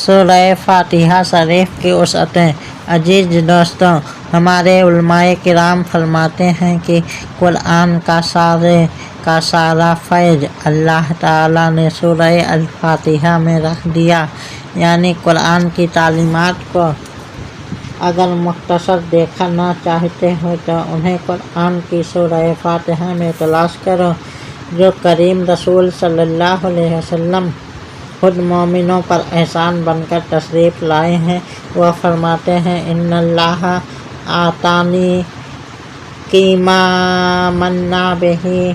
سورہ فاتحہ شریف کی وسعتیں۔ عزیز دوستوں، ہمارے علماء کرام فرماتے ہیں کہ قرآن کا سارا فیض اللہ تعالیٰ نے سورہ الفاتحہ میں رکھ دیا۔ یعنی قرآن کی تعلیمات کو اگر مختصر دیکھنا چاہتے ہو تو انہیں قرآن کی سورہ فاتحہ میں تلاش کرو، جو کریم رسول صلی اللہ علیہ وسلم خود مومنوں پر احسان بن کر تشریف لائے ہیں۔ وہ فرماتے ہیں ان اللہ آتانی قیما منا بہی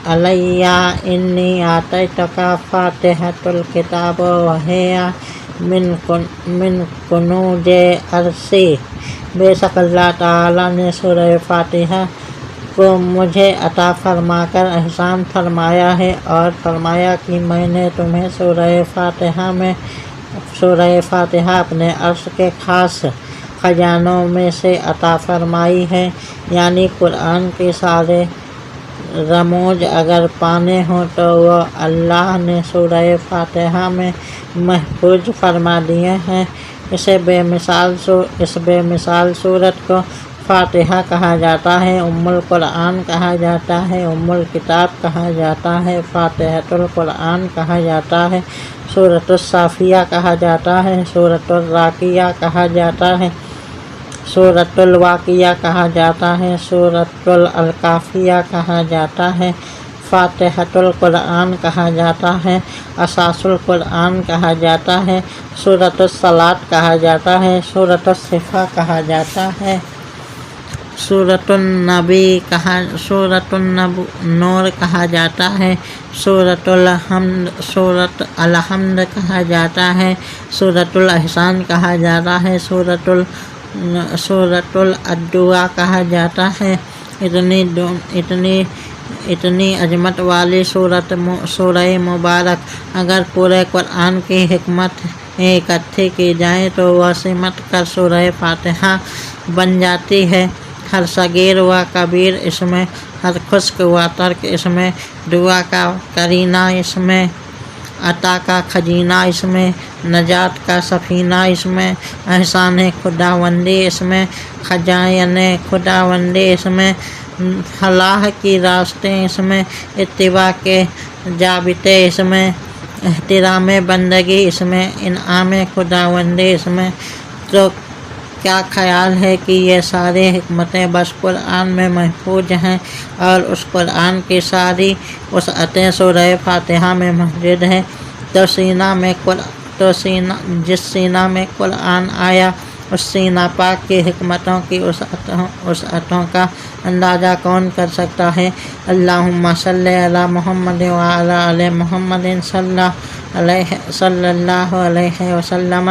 علیہ انی آتیتک فاتحۃ الکتاب وہی من کنوز عرشی۔ بے شک اللہ تعالیٰ نے سورہ فاتحہ کو مجھے عطا فرما کر احسان فرمایا ہے اور فرمایا کہ میں نے تمہیں سورہ فاتحہ اپنے عرش کے خاص خزانوں میں سے عطا فرمائی ہے۔ یعنی قرآن کے سارے رموز اگر پانے ہوں تو وہ اللہ نے سورہ فاتحہ میں محفوظ فرما دیے ہیں۔ اس بے مثال سورت کو فاتحہ کہا جاتا ہے، ام القرآن کہا جاتا ہے، ام الکتاب کہا جاتا ہے، فاتحۃ القرآن کہا جاتا ہے، سورۃ الصافیہ کہا جاتا ہے، سورۃ الراقیہ کہا جاتا ہے، سورۃ الواقعہ کہا جاتا ہے، سورۃ الکافیہ کہا جاتا ہے، فاتحۃ القرآن کہا جاتا ہے، اساس القرآن کہا جاتا ہے، سورۃ الصلاۃ کہا جاتا ہے، سورۃ الصفا کہا جاتا ہے، سورۃ النور کہا جاتا ہے، سورۃ الحمد کہا جاتا ہے، سورۃ الاحسان کہا جاتا ہے، سورۃ الدعاء کہا جاتا ہے۔ اتنی عظمت والی سورہ مبارک اگر پورے قرآن کی حکمت اکٹھی کی جائیں تو وہ سمٹ کر سورہ فاتحہ بن جاتی ہے۔ ہر صغیر و کبیر اس میں، ہر خشک و ترک اس میں، دعا کا کرینہ اس میں، عطا کا خزینہ اس میں، نجات کا سفینہ اس میں، احسان خداوندی اس میں، خزائن خداوندی اس میں، فلاح کی راستے اس میں، اتباع کے ضابطے اس میں، احترام بندگی اس میں، انعام خداوندی اس میں۔ تو کیا خیال ہے کہ یہ ساری حکمتیں بس قرآن میں محفوظ ہیں اور اس قرآن کی ساری وسعتیں سورہ فاتحہ میں موجود ہیں۔ جس سینہ میں قرآن آیا اس سینہ پاک کی حکمتوں کی وسعتوں کا اندازہ کون کر سکتا ہے۔ اللہم صلی علی محمد وعلی آل محمد صلی اللہ علیہ وسلم۔